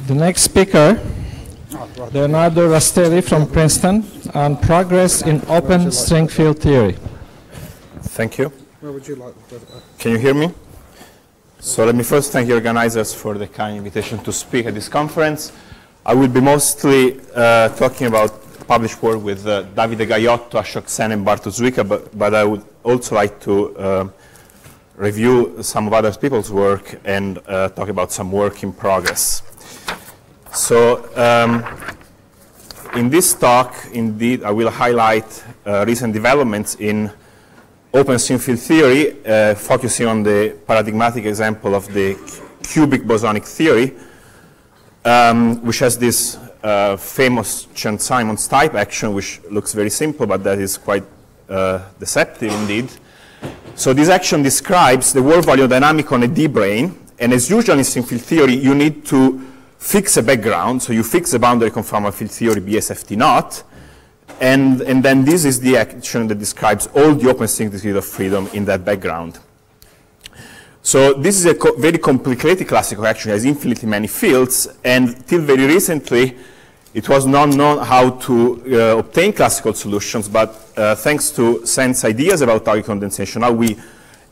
The next speaker, Leonardo Rastelli from Princeton, on progress in open string field theory. Thank you. Where would you like? Can you hear me? So let me first thank the organizers for the kind invitation to speak at this conference. I will be mostly talking about published work with Davide Gaiotto, Ashok Sen, and Bartosz Zwica, but I would also like to review some of other people's work and talk about some work in progress. So in this talk, indeed, I will highlight recent developments in open string field theory, focusing on the paradigmatic example of the cubic bosonic theory, which has this famous Chern-Simons type action, which looks very simple, but that is quite deceptive indeed. So this action describes the world value dynamic on a D-brane, and as usual in string field theory, you need to fix a background, so you fix the boundary conformal field theory BSFT naught, and then this is the action that describes all the open string degree of freedom in that background. So this is a very complicated classical action. It has infinitely many fields, and till very recently, it was not known how to obtain classical solutions, but thanks to Sen's ideas about target condensation, now we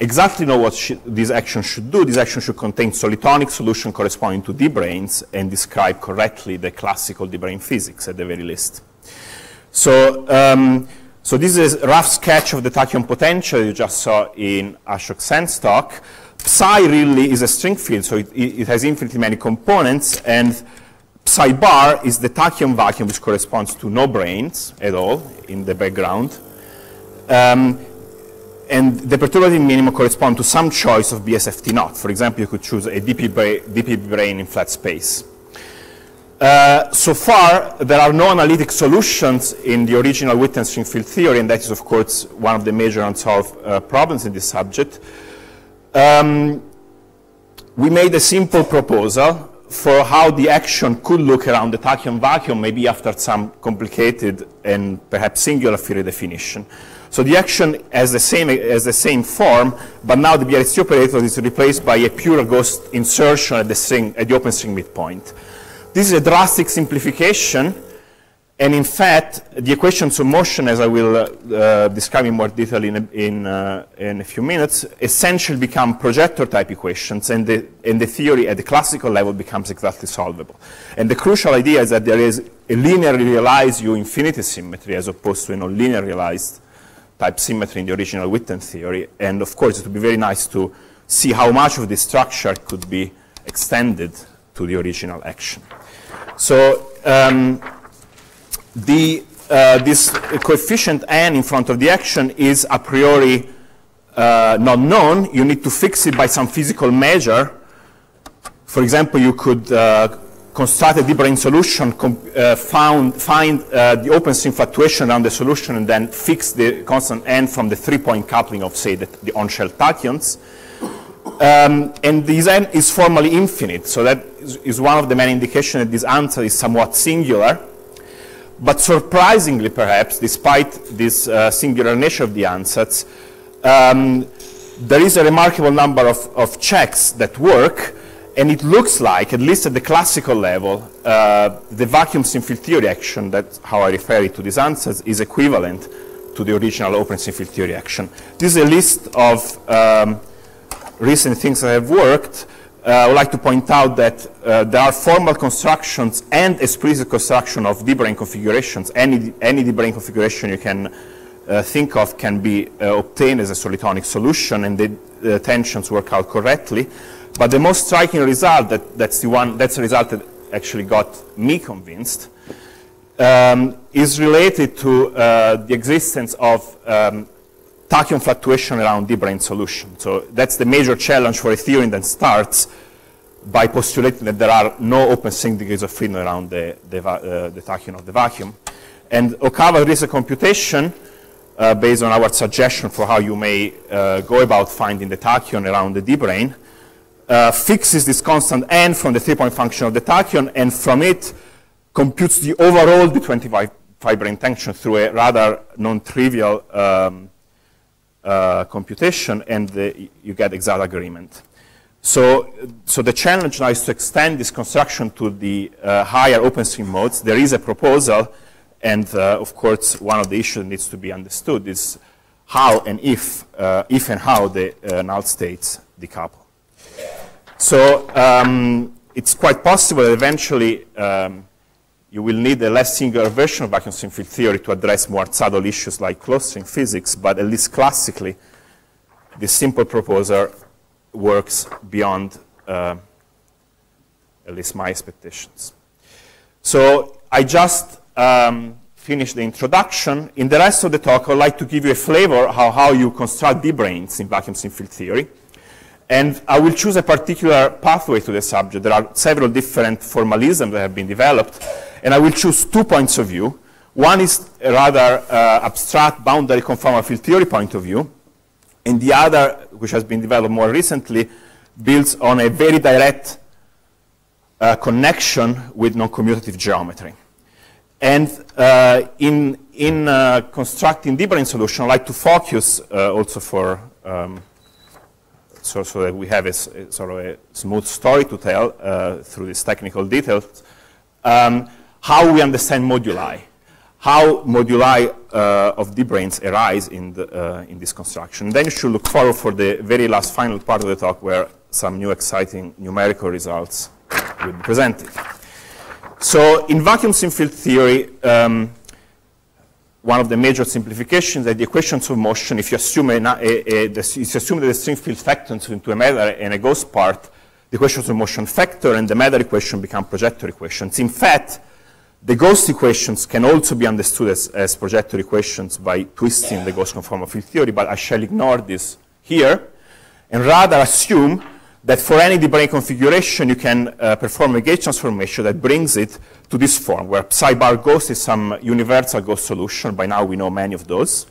exactly know what this action should do. This action should contain solitonic solution corresponding to D-branes and describe correctly the classical D-brane physics at the very least. So, so this is a rough sketch of the tachyon potential you just saw in Ashok Sen's talk. Psi really is a string field, so it has infinitely many components, and psi bar is the tachyon vacuum, which corresponds to no branes at all in the background. And the perturbative minimum corresponds to some choice of BSFT naught. For example, you could choose a DP brane in flat space. So far, there are no analytic solutions in the original Witten string field theory, and that is, of course, one of the major unsolved problems in this subject. We made a simple proposal for how the action could look around the tachyon vacuum, maybe after some complicated and perhaps singular theory definition. So the action has the same form, but now the BRST operator is replaced by a pure ghost insertion at the open string midpoint. This is a drastic simplification, and in fact, the equations of motion, as I will describe in more detail in a few minutes, essentially become projector-type equations, and the theory at the classical level becomes exactly solvable. And the crucial idea is that there is a linearly realized U-infinity symmetry as opposed to a non-linear realized type symmetry in the original Witten theory. And of course, it would be very nice to see how much of this structure could be extended to the original action. So this coefficient n in front of the action is a priori not known. You need to fix it by some physical measure. For example, you could construct a D-brane solution, find the open string fluctuation around the solution, and then fix the constant n from the 3-point coupling of, say, the on-shell tachyons. And this n is formally infinite, so that is one of the main indications that this answer is somewhat singular. But surprisingly, perhaps, despite this singular nature of the answers, there is a remarkable number of checks that work, and it looks like, at least at the classical level, the vacuum string field theory action, that's how I refer it to these answers, is equivalent to the original open string field theory action. This is a list of recent things that have worked. I would like to point out that there are formal constructions and explicit construction of D-brane configurations. Any D-brane configuration you can think of can be obtained as a solitonic solution, and the tensions work out correctly. But the most striking result, that's the result that actually got me convinced, is related to the existence of tachyon fluctuation around D-brane solution. So that's the major challenge for a theory that starts by postulating that there are no open string degrees of freedom around the tachyon of the vacuum. And Okawa did a computation based on our suggestion for how you may go about finding the tachyon around the D-brane, fixes this constant n from the 3-point function of the tachyon, and from it computes the overall D25 brane tension through a rather non-trivial computation, and you get exact agreement. So the challenge now is to extend this construction to the higher open string modes. There is a proposal, and of course, one of the issues that needs to be understood is how and if and how the null states decouple. So it's quite possible that eventually you will need a less singular version of vacuum string field theory to address more subtle issues like closed string physics, but at least classically, this simple proposal works beyond at least my expectations. So I just finished the introduction. In the rest of the talk, I'd like to give you a flavor of how you construct D-branes in vacuum string field theory. And I will choose a particular pathway to the subject. There are several different formalisms that have been developed, and I will choose 2 points of view. One is a rather abstract boundary conformal field theory point of view, and the other, which has been developed more recently, builds on a very direct connection with non-commutative geometry. And in constructing D-brane solution, I'd like to focus also for so that we have a sort of a smooth story to tell through these technical details, how we understand moduli, how moduli of D-branes arise in this construction. And then you should look forward for the very last final part of the talk where some new exciting numerical results will be presented. So in vacuum string field theory, one of the major simplifications are the equations of motion. If you assume, that the string field factors into a matter and a ghost part, the equations of motion factor and the matter equation become projector equations. In fact, the ghost equations can also be understood as projector equations by twisting the ghost conformal field theory, but I shall ignore this here and rather assume that for any D-brane configuration, you can perform a gauge transformation that brings it to this form, where psi bar ghost is some universal ghost solution. By now, we know many of those.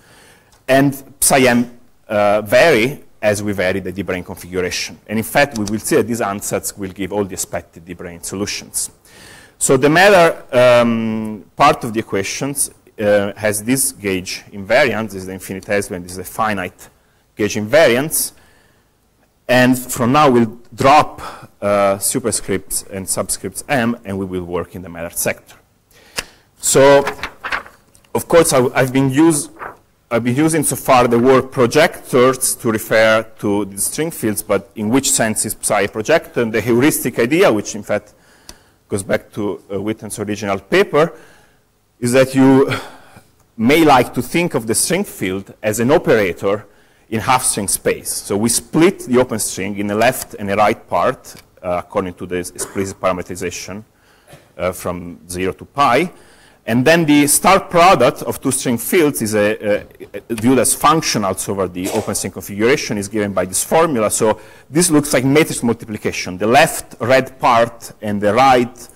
And psi m vary as we vary the D-brane configuration. And in fact, we will see that these ansatz will give all the expected D-brane solutions. So the matter part of the equations has this gauge invariance. This is the infinitesimal, and this is the finite gauge invariance. And from now, we'll drop superscripts and subscripts m, and we will work in the matter sector. So, of course, I've been using so far the word projectors to refer to the string fields, but in which sense is psi a projector? And the heuristic idea, which in fact goes back to Witten's original paper, is that you may like to think of the string field as an operator in half-string space. So we split the open string in a left and a right part, according to the explicit parameterization from 0 to pi. And then the star product of two string fields is viewed as functionals over the open string configuration, is given by this formula. So this looks like matrix multiplication. The left red part and the right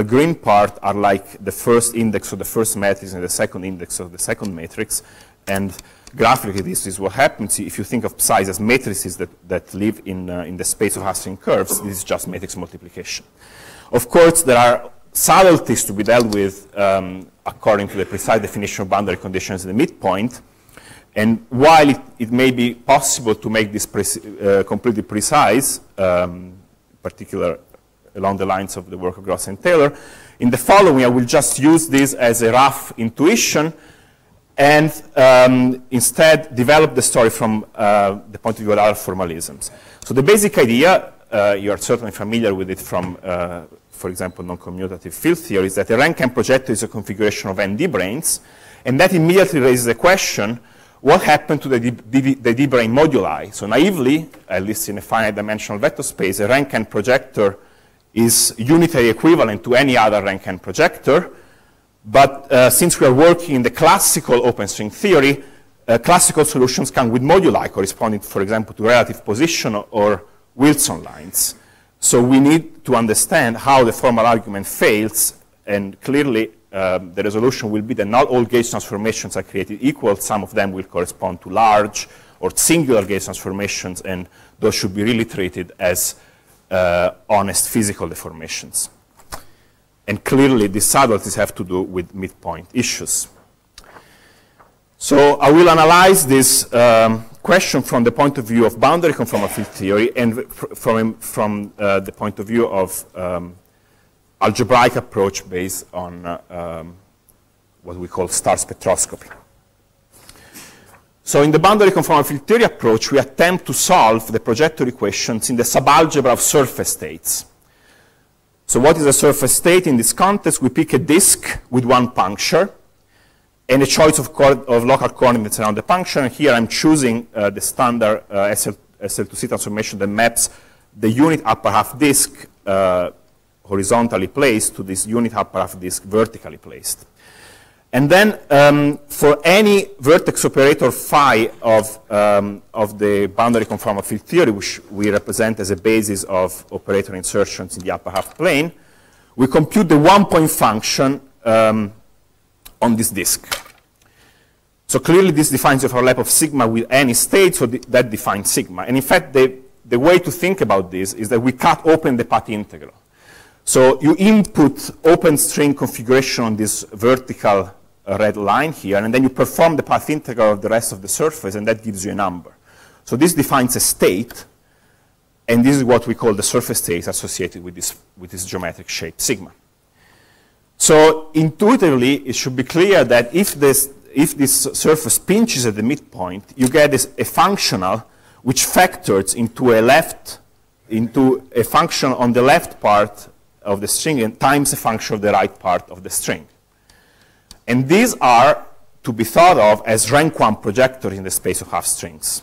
green part are like the first index of the first matrix and the second index of the second matrix. And graphically, this is what happens. If you think of psi as matrices that live in the space of half-string curves, this is just matrix multiplication. Of course, there are subtleties to be dealt with according to the precise definition of boundary conditions at the midpoint. And while it may be possible to make this completely precise, particular along the lines of the work of Gross and Taylor, in the following, I will just use this as a rough intuition and instead develop the story from the point of view of other formalisms. So the basic idea, you are certainly familiar with it from, for example, non-commutative field theory, is that a rank-n projector is a configuration of n D-branes, and that immediately raises the question, what happened to the D-brane moduli? So naively, at least in a finite dimensional vector space, a rank-n projector is unitary equivalent to any other rank-n projector. But since we are working in the classical open string theory, classical solutions come with moduli corresponding, for example, to relative position or Wilson lines. So we need to understand how the formal argument fails, and clearly the resolution will be that not all gauge transformations are created equal. Some of them will correspond to large or singular gauge transformations, and those should be really treated as honest physical deformations. And clearly, these subtleties have to do with midpoint issues. So I will analyze this question from the point of view of boundary conformal field theory and from the point of view of algebraic approach based on what we call star spectroscopy. So in the boundary conformal field theory approach, we attempt to solve the projector equations in the subalgebra of surface states. So what is a surface state? In this context, we pick a disk with one puncture and a choice of local coordinates around the puncture. And here I'm choosing the standard SL2C transformation that maps the unit upper half disk horizontally placed to this unit upper half disk vertically placed. And then for any vertex operator phi of the boundary conformal field theory, which we represent as a basis of operator insertions in the upper half plane, we compute the 1-point function on this disk. So clearly this defines the overlap of sigma with any state, so that defines sigma. And in fact, the way to think about this is that we cut open the path integral. So you input open string configuration on this vertical red line here, and then you perform the path integral of the rest of the surface, and that gives you a number. So this defines a state, and this is what we call the surface state associated with this geometric shape sigma. So intuitively, it should be clear that if this surface pinches at the midpoint, you get a functional which factors into a function on the left part of the string and times a function of the right part of the string. And these are to be thought of as rank 1 projectors in the space of half strings.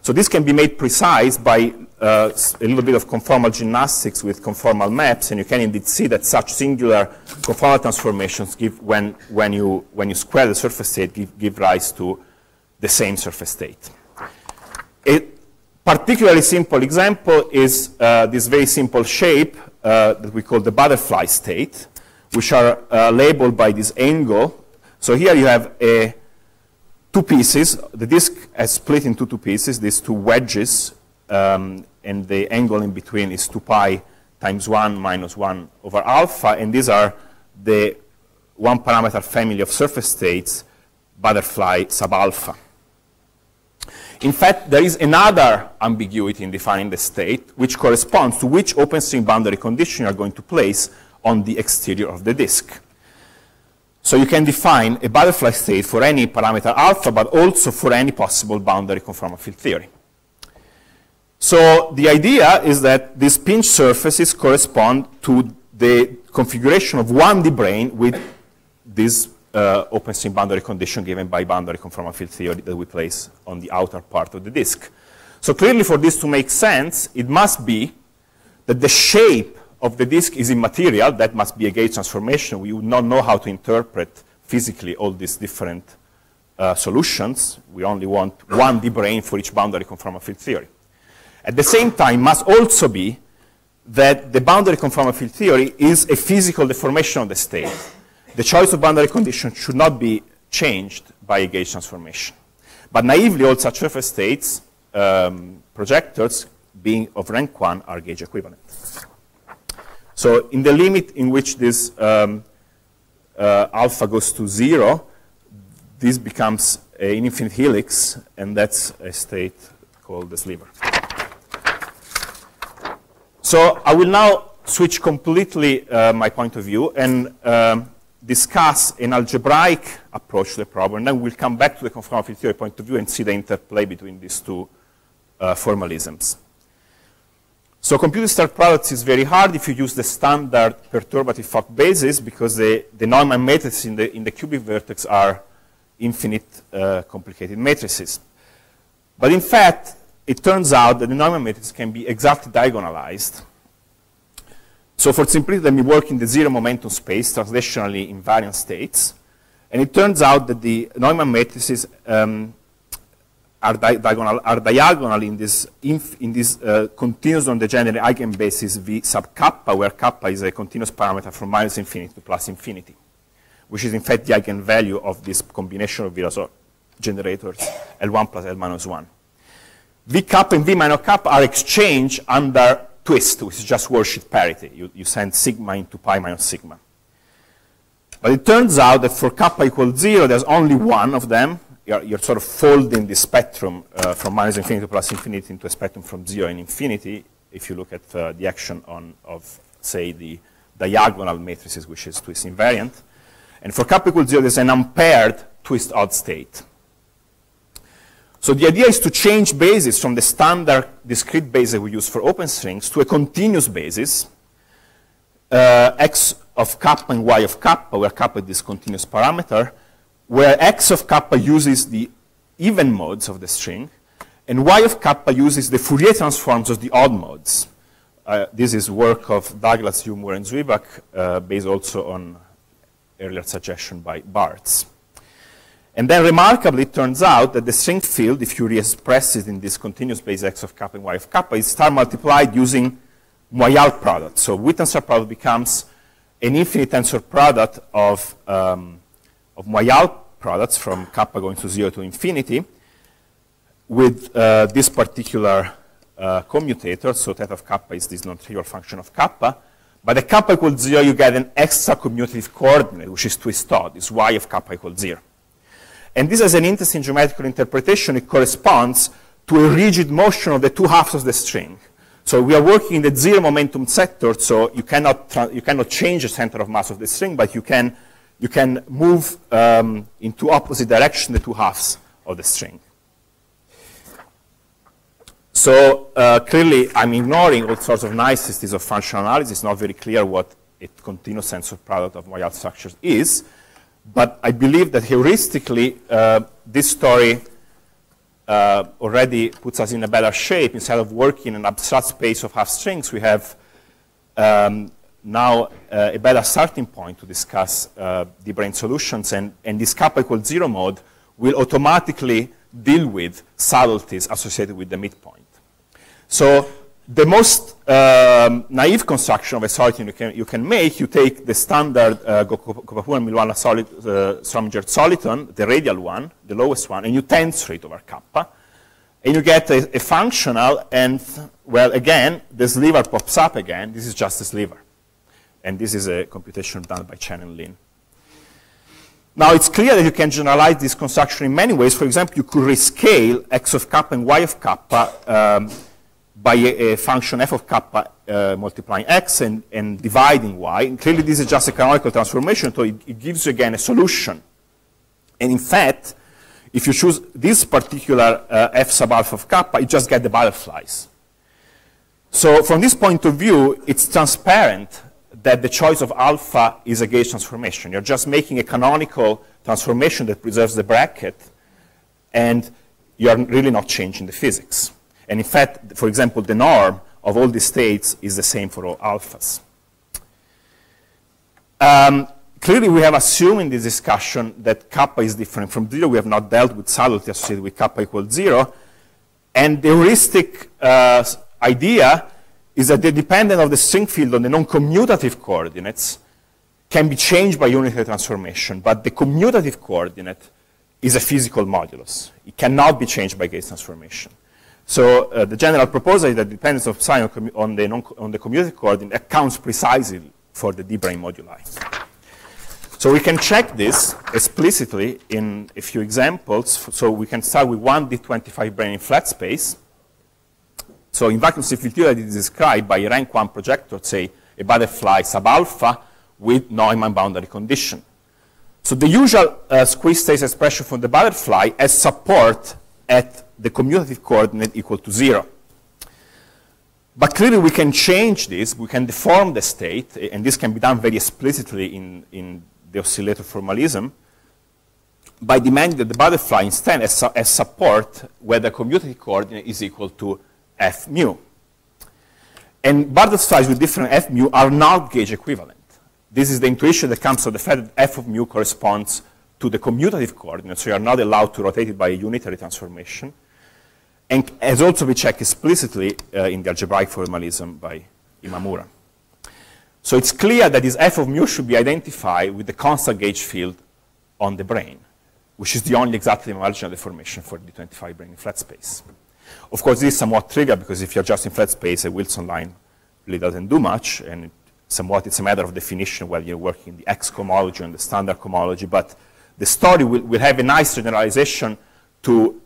So this can be made precise by a little bit of conformal gymnastics with conformal maps, and you can indeed see that such singular conformal transformations give, when you square the surface state, give rise to the same surface state. A particularly simple example is this very simple shape that we call the butterfly state, which are labeled by this angle. So here you have two pieces. The disk is split into two pieces, these two wedges, and the angle in between is 2 pi times 1 minus 1 over alpha, and these are the one parameter family of surface states, butterfly sub alpha. In fact, there is another ambiguity in defining the state, which corresponds to which open string boundary condition you are going to place on the exterior of the disk. So you can define a butterfly state for any parameter alpha, but also for any possible boundary conformal field theory. So the idea is that these pinch surfaces correspond to the configuration of one D-brane with this open string boundary condition given by boundary conformal field theory that we place on the outer part of the disk. So clearly, for this to make sense, it must be that the shape of the disk is immaterial. That must be a gauge transformation. We would not know how to interpret physically all these different solutions. We only want one D-brane for each boundary conformal field theory. At the same time, must also be that the boundary conformal field theory is a physical deformation of the state. The choice of boundary condition should not be changed by a gauge transformation. But naively, all such surface states, projectors being of rank 1, are gauge equivalent. So in the limit in which this alpha goes to 0, this becomes an infinite helix, and that's a state called the sliver. So I will now switch completely my point of view and discuss an algebraic approach to the problem, and then we'll come back to the conformal field theory point of view and see the interplay between these two formalisms. So computing star products is very hard if you use the standard perturbative Fock basis, because the Neumann matrices in the cubic vertex are infinite complicated matrices. But in fact, it turns out that the Neumann matrix can be exactly diagonalized. So for simplicity, let me work in the zero momentum space, translationally invariant states. And it turns out that the Neumann matrices are diagonal in this continuous non-degenerate eigenbasis V sub kappa, where kappa is a continuous parameter from minus infinity to plus infinity, which is in fact the eigenvalue of this combination of Virasor generators L1 plus L minus 1. V kappa and V minus kappa are exchanged under twist, which is just worldsheet parity. You send sigma into pi minus sigma. But it turns out that for kappa equals 0, there's only one of them, you're sort of folding the spectrum from minus infinity to plus infinity into a spectrum from 0 and infinity, if you look at the action of, say, the diagonal matrices, which is twist invariant. And for kappa equals 0, there's an unpaired twist odd state. So the idea is to change basis from the standard discrete basis we use for open strings to a continuous basis, x of kappa and y of kappa, where kappa is this continuous parameter, where x of kappa uses the even modes of the string, and y of kappa uses the Fourier transforms of the odd modes. This is work of Douglas, Yu, Moore, and Zwieback, based also on earlier suggestion by Bartz. And then remarkably, it turns out that the string field, if you re-express it in this continuous base x of kappa and y of kappa, is star multiplied using Moyal product. So with tensor product becomes an infinite tensor product of Moyal products from kappa going to 0 to infinity with this particular commutator. So theta of kappa is this non-trivial function of kappa. But at kappa equals 0, you get an extra commutative coordinate, which is twist odd. It's y of kappa equals 0. And this has an interesting geometrical interpretation. It corresponds to a rigid motion of the two halves of the string. So we are working in the 0 momentum sector, so you cannot change the center of mass of the string, but you can move into opposite direction the two halves of the string. So clearly, I'm ignoring all sorts of niceties of functional analysis. It's not very clear what a continuous tensor product of Moyal structures is. But I believe that heuristically, this story already puts us in a better shape. Instead of working in an abstract space of half strings, we have now a better starting point to discuss D-brane solutions. And this kappa equals 0 mode will automatically deal with subtleties associated with the midpoint. So the most naive construction of a solitude you can make, you take the standard Kopapura-Milwana Strominger soliton, the radial one, the lowest one, and you tensor it over kappa. And you get a functional, and, well, again, the sliver pops up again. This is just a sliver. And this is a computation done by Chen and Lin. Now, it's clear that you can generalize this construction in many ways. For example, you could rescale x of kappa and y of kappa by a function f of kappa multiplying x and dividing y. And clearly, this is just a canonical transformation, so it gives you, again, a solution. And in fact, if you choose this particular f sub alpha of kappa, you just get the butterflies. So from this point of view, it's transparent that the choice of alpha is a gauge transformation. You're just making a canonical transformation that preserves the bracket, and you're really not changing the physics. And in fact, for example, the norm of all these states is the same for all alphas. Clearly, we have assumed in this discussion that kappa is different from 0. We have not dealt with subtlety associated with kappa equals 0. And the heuristic idea is that the dependence of the string field on the non-commutative coordinates can be changed by unitary transformation. But the commutative coordinate is a physical modulus. It cannot be changed by gauge transformation. So the general proposal is that the dependence of psi on the commutative coordinate accounts precisely for the D-brane moduli. So we can check this explicitly in a few examples. So we can start with one D25 brane in flat space. So in vacuum field theory, it is described by a rank 1 projector, say a butterfly sub alpha with Neumann boundary condition. So the usual squeeze states expression for the butterfly has support at the commutative coordinate equal to 0. But clearly, we can change this. We can deform the state, and this can be done very explicitly in the oscillator formalism by demanding that the butterfly instead has support where the commutative coordinate is equal to f mu. And butterflies with different f mu are not gauge equivalent. This is the intuition that comes from the fact that f of mu corresponds to the commutative coordinate, so you are not allowed to rotate it by a unitary transformation. And has also been checked explicitly in the algebraic formalism by Imamura. So it's clear that this f of mu should be identified with the constant gauge field on the brane, which is the only exactly marginal deformation for the D25 brane in flat space. Of course, this is somewhat trivial, because if you're just in flat space, a Wilson line really doesn't do much, and somewhat it's a matter of definition whether you're working in the X cohomology and the standard cohomology, but the story will have a nice generalization to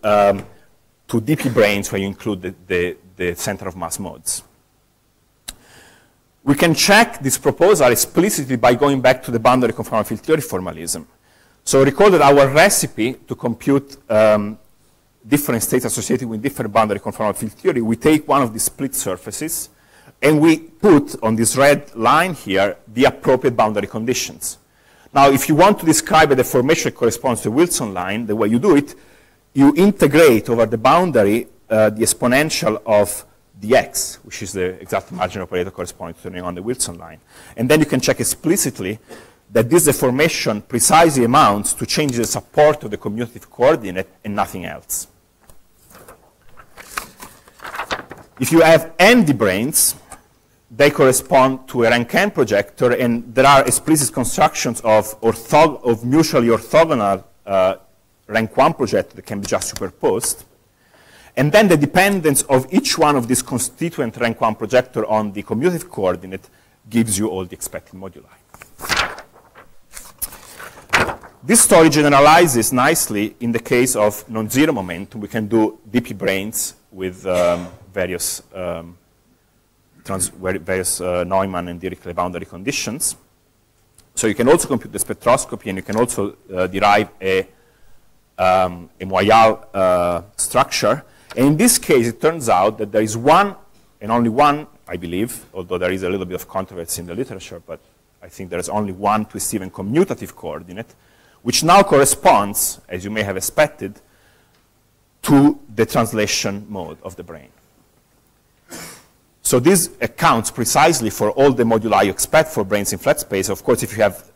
D-branes where you include the center of mass modes. We can check this proposal explicitly by going back to the boundary conformal field theory formalism. So recall that our recipe to compute different states associated with different boundary conformal field theory, we take one of these split surfaces and we put on this red line here the appropriate boundary conditions. Now, if you want to describe a deformation that corresponds to the Wilson line, the way you do it, you integrate over the boundary the exponential of dx, which is the exact margin operator corresponding to turning on the Wilson line. And then you can check explicitly that this deformation precisely amounts to change the support of the commutative coordinate and nothing else. If you have n D-branes, they correspond to a rank-n projector, and there are explicit constructions of mutually orthogonal rank 1 projector that can be just superposed. And then the dependence of each one of these constituent rank 1 projector on the commutative coordinate gives you all the expected moduli. This story generalizes nicely in the case of non-zero momentum. We can do D-branes with various Neumann and Dirichlet boundary conditions. So you can also compute the spectroscopy, and you can also derive a Moyal structure. And in this case, it turns out that there is one, and only one, I believe, although there is a little bit of controversy in the literature, but I think there is only one twist-even commutative coordinate, which now corresponds, as you may have expected, to the translation mode of the brane. So this accounts precisely for all the moduli you expect for branes in flat space. Of course, if you have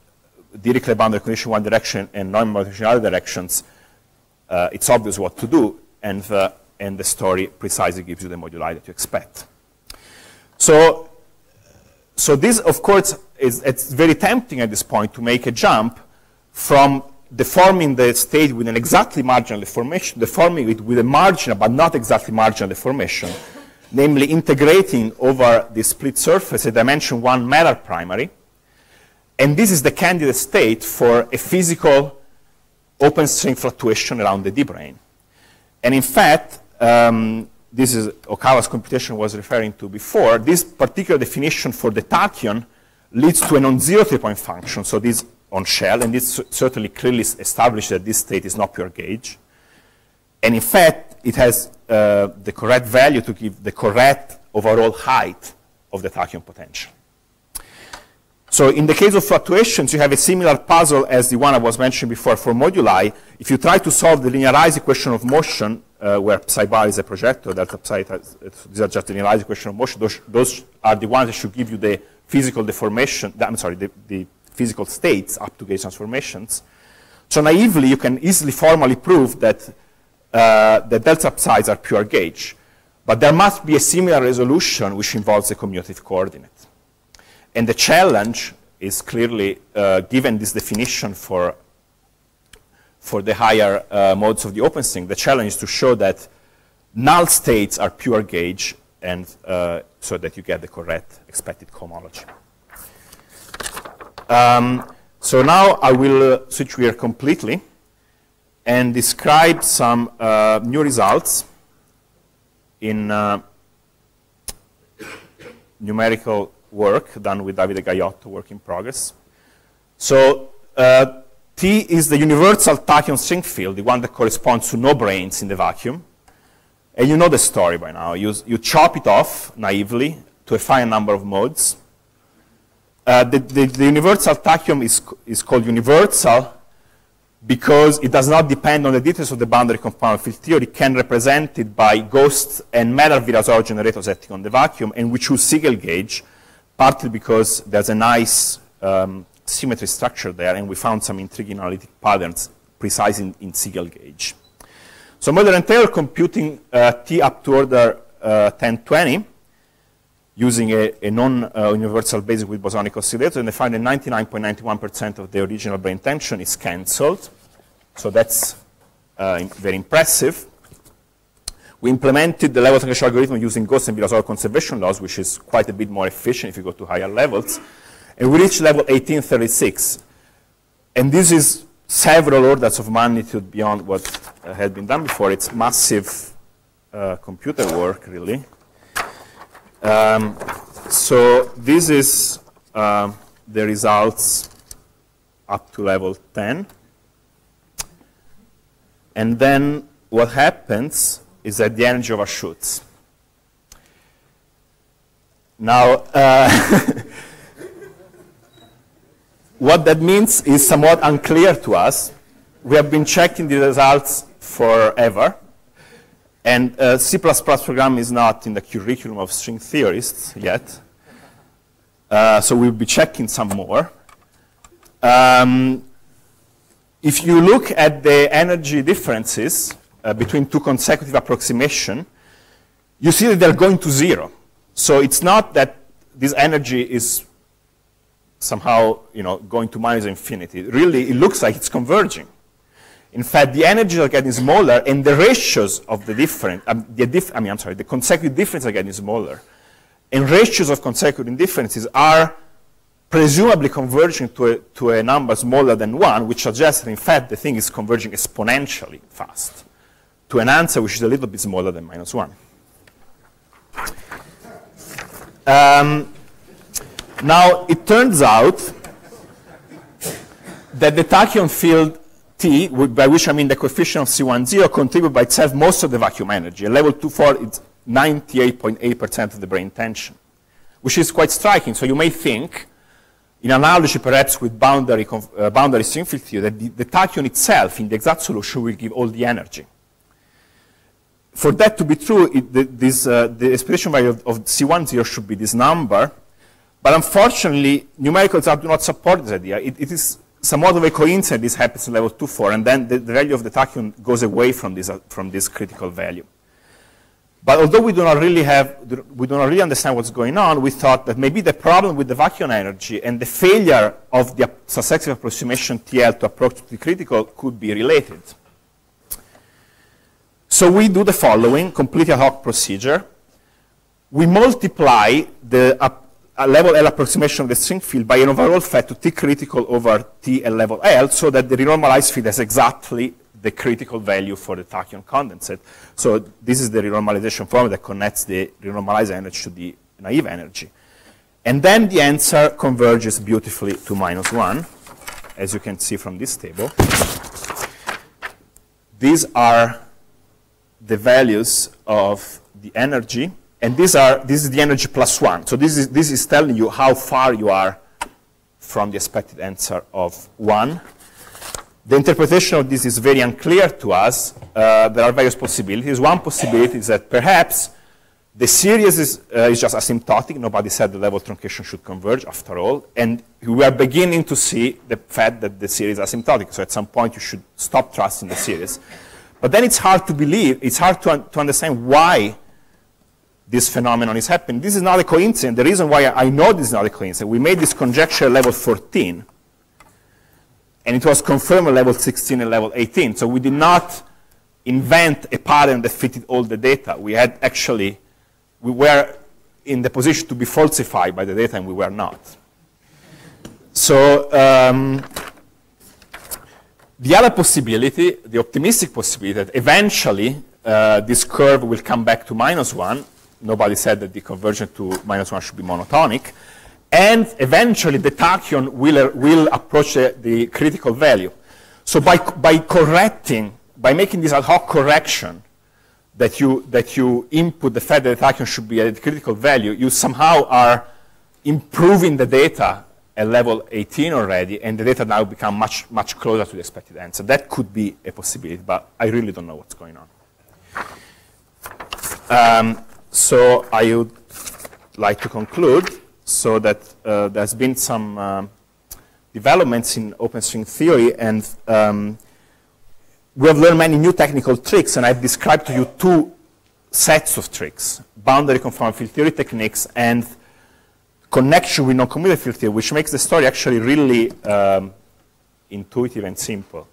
Dirichlet boundary condition one direction and Neumann boundary condition in other directions, it's obvious what to do, and the story precisely gives you the moduli that you expect. So this, of course, it's very tempting at this point to make a jump from deforming the state with an exactly marginal deformation, deforming it with a marginal but not exactly marginal deformation, namely integrating over the split surface a dimension 1 Miller primary. And this is the candidate state for a physical open string fluctuation around the D-brane. And in fact, this is Okawa's computation was referring to before. This particular definition for the tachyon leads to a non-zero 3-point function. So this on shell, and this certainly clearly established that this state is not pure gauge. And in fact, it has the correct value to give the correct overall height of the tachyon potential. So in the case of fluctuations, you have a similar puzzle as the one I was mentioning before for moduli. If you try to solve the linearized equation of motion, where psi bar is a projector, delta psi, these are just the linearized equation of motion, those are the ones that should give you the physical deformation, the physical states up to gauge transformations. So naively, you can easily formally prove that the delta psi's are pure gauge. But there must be a similar resolution which involves the commutative coordinate. And the challenge is clearly, given this definition for the higher modes of the open string, the challenge is to show that null states are pure gauge, and so that you get the correct expected cohomology. So now I will switch gear completely and describe some new results in numerical work done with Davide Gaiotto, work in progress. So T is the universal tachyon string field, the one that corresponds to no branes in the vacuum. And you know the story by now. You chop it off naively to a finite number of modes. The universal tachyon is called universal because it does not depend on the details of the boundary conformal field theory. It can represent it by ghosts and Miller-Virasoro generators acting on the vacuum, and we choose Siegel gauge, partly because there's a nice symmetry structure there, and we found some intriguing analytic patterns precise in Siegel gauge. So Mulder and Taylor computing T up to order 1020 using a non-universal basis with bosonic oscillator, and they find that 99.91% of the original brane tension is cancelled. So that's very impressive. We implemented the level translation algorithm using Gauss and Virasoro conservation laws, which is quite a bit more efficient if you go to higher levels. And we reached level 1836. And this is several orders of magnitude beyond what had been done before. It's massive computer work, really. So this is the results up to level 10. And then what happens is that the energy overshoots. Now, what that means is somewhat unclear to us. We have been checking the results forever. And C++ program is not in the curriculum of string theorists yet. So we'll be checking some more. If you look at the energy differences between two consecutive approximations, you see that they're going to 0. So it's not that this energy is somehow going to minus infinity. Really, it looks like it's converging. In fact, the energies are getting smaller, and the ratios of the different, the consecutive differences are getting smaller. And ratios of consecutive differences are presumably converging to a number smaller than 1, which suggests that, in fact, the thing is converging exponentially fast to an answer which is a little bit smaller than -1. Now, it turns out that the tachyon field T, by which I mean the coefficient of C10, contributes by itself most of the vacuum energy. At level 2-4, it's 98.8% of the brane tension, which is quite striking. So you may think, in analogy perhaps with boundary string field theory, that the tachyon itself in the exact solution will give all the energy. For that to be true, the expression value of C10 should be this number. But unfortunately, numericals do not support this idea. It is somewhat of a coincidence this happens in level 2-4, and then the value of the tachyon goes away from this critical value. But although we do not really understand what's going on, we thought that maybe the problem with the vacuum energy and the failure of the successive approximation TL to approach to the critical could be related. So we do the following, completely ad hoc procedure. We multiply the level L approximation of the string field by an overall factor T critical over T at level L, so that the renormalized field has exactly the critical value for the tachyon condensate. So this is the renormalization formula that connects the renormalized energy to the naive energy. And then the answer converges beautifully to -1, as you can see from this table. These are the values of the energy. And this is the energy +1. So this is telling you how far you are from the expected answer of 1. The interpretation of this is very unclear to us. There are various possibilities. One possibility is that perhaps the series is just asymptotic. Nobody said the level truncation should converge after all. And we are beginning to see the fact that the series is asymptotic. So at some point you should stop trusting the series. But then it's hard to believe, it's hard to understand why this phenomenon is happening. This is not a coincidence. The reason why I know this is not a coincidence, we made this conjecture at level 14, and it was confirmed at level 16 and level 18. So we did not invent a pattern that fitted all the data. We were in the position to be falsified by the data, and we were not. So the other possibility, the optimistic possibility, that eventually this curve will come back to -1. Nobody said that the conversion to -1 should be monotonic. And eventually, the tachyon will approach the critical value. So by making this ad hoc correction, that you input the fact that the tachyon should be at the critical value, you somehow are improving the data at level 18 already, and the data now become much closer to the expected answer. That could be a possibility, but I really don't know what's going on. So I would like to conclude, so that there's been some developments in open string theory, and we have learned many new technical tricks, and I've described to you 2 sets of tricks: boundary conformal field theory techniques and connection with non-commutative field theory, which makes the story actually really intuitive and simple.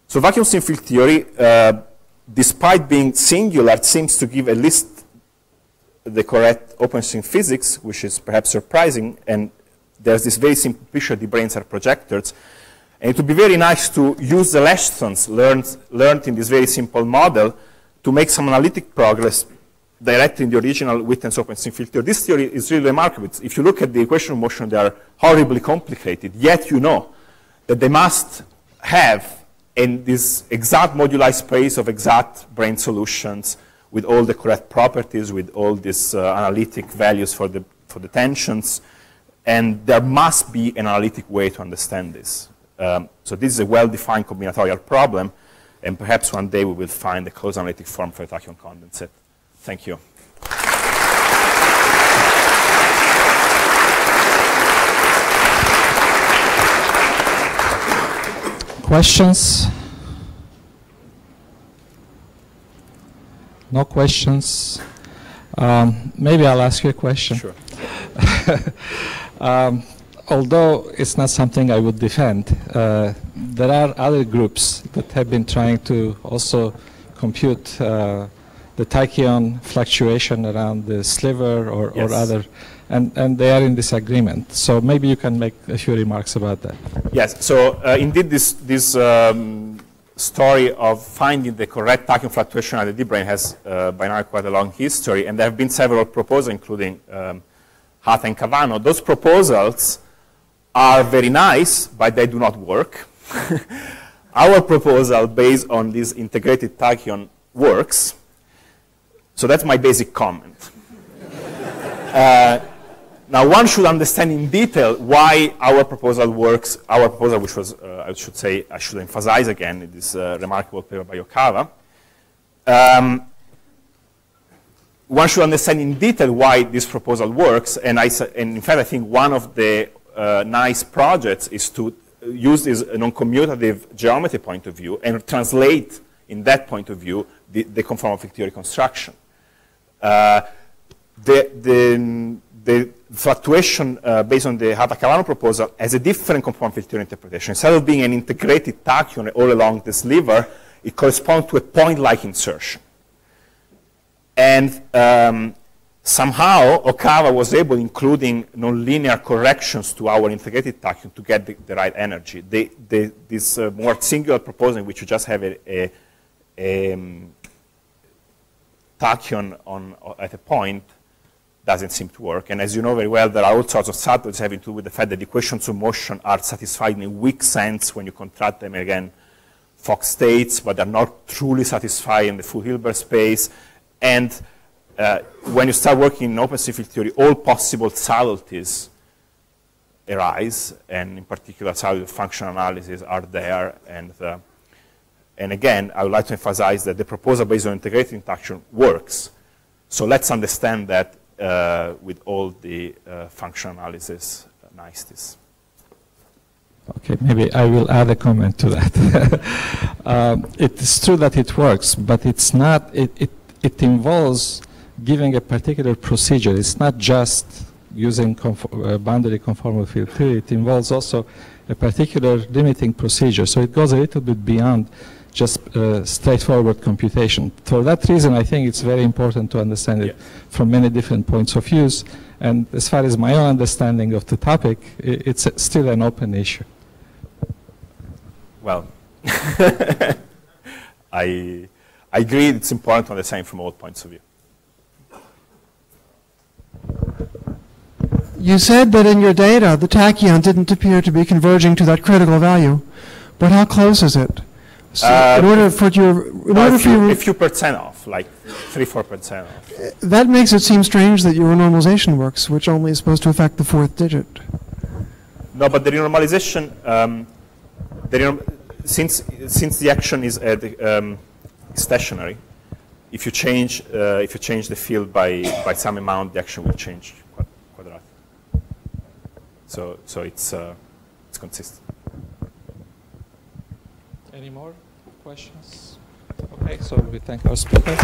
So vacuum string field theory, despite being singular, seems to give at least the correct open string physics, which is perhaps surprising. And there's this very simple picture: D-branes are projectors. And it would be very nice to use the lessons learned in this very simple model to make some analytic progress directly in the original Witten's open string field theory. This theory is really remarkable. If you look at the equation of motion, they are horribly complicated, yet you know that they must have in this exact moduli space of exact brane solutions with all the correct properties, with all these analytic values for the tensions. And there must be an analytic way to understand this. So this is a well-defined combinatorial problem, and perhaps one day we will find a closed analytic form for a tachyon condensate. Thank you. Questions? No questions? Maybe I'll ask you a question. Sure. Although it's not something I would defend, there are other groups that have been trying to also compute the tachyon fluctuation around the sliver or other, and they are in disagreement. So maybe you can make a few remarks about that. Yes, so indeed this story of finding the correct tachyon fluctuation at the D-brane has by now quite a long history, and there have been several proposals, including Hatta and Cavano. Those proposals are very nice, but they do not work. Our proposal based on this integrated tachyon works. So that's my basic comment. Now one should understand in detail why our proposal works. Our proposal, which was, I should emphasize again, this remarkable paper by Okawa. One should understand in detail why this proposal works, and in fact I think one of the nice projects is to use this non-commutative geometry point of view and translate in that point of view the conformal field theory construction. The fluctuation based on the Hatta-Cavano proposal has a different conformal field theory interpretation. Instead of being an integrated tachyon all along the sliver, it corresponds to a point-like insertion. And somehow Okawa was able, including nonlinear corrections to our integrated tachyon, to get the right energy. This more singular proposal in which you just have a tachyon at a point doesn't seem to work. And as you know very well, there are all sorts of subtleties having to do with the fact that the equations of motion are satisfied in a weak sense when you contract them again Fock states, but they're not truly satisfied in the full Hilbert space. And when you start working in open string field theory, all possible subtleties arise, and in particular, subtlety of function analysis are there. And again, I would like to emphasize that the proposal based on integrated tachyon works. So let's understand that with all the function analysis niceties. Okay, maybe I will add a comment to that. It is true that it works, but it's not. It involves giving a particular procedure. It's not just using boundary conformal field theory. It involves also a particular limiting procedure. So it goes a little bit beyond just straightforward computation. For that reason, I think it's very important to understand it from many different points of view. And as far as my own understanding of the topic, it's still an open issue. Well, I agree it's important to understand from all points of view. You said that in your data, the tachyon didn't appear to be converging to that critical value. But how close is it? So in order for a few percent off, like 3-4% off. That makes it seem strange that your renormalization works, which only is supposed to affect the fourth digit. No, but the renormalization, since the action is stationary, if you change the field by some amount, the action will change quadratic. So it's consistent. Any more questions? Okay, so we thank our speaker.